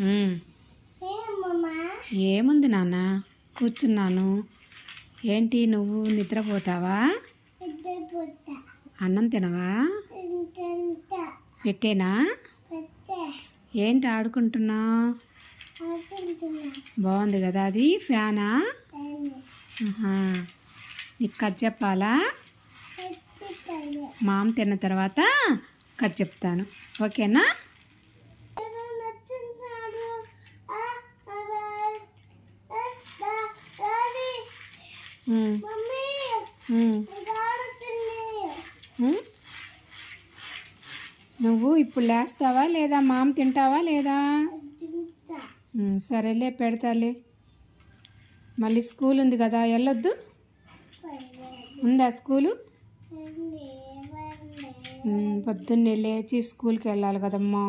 ఉమ్. ఏముంది నాన్న, కూర్చున్నాను. ఏంటి నువ్వు నిద్రపోతావా? అన్నం తినవా? పెట్టేనా? ఏంటి ఆడుకుంటున్నావు? బాగుంది కదా అది ఫ్యానా? నీకు కథ చెప్పాలా? మామ తిన్న తర్వాత కథ చెప్తాను, ఓకేనా? నువ్వు ఇప్పుడు లేస్తావా లేదా? మామ తింటావా లేదా? సరేలే, పెడతాలే. మళ్ళీ స్కూల్ ఉంది కదా, వెళ్ళొద్దు. ఉందా స్కూలు? పొద్దున్నే లేచి స్కూల్కి వెళ్ళాలి కదమ్మా.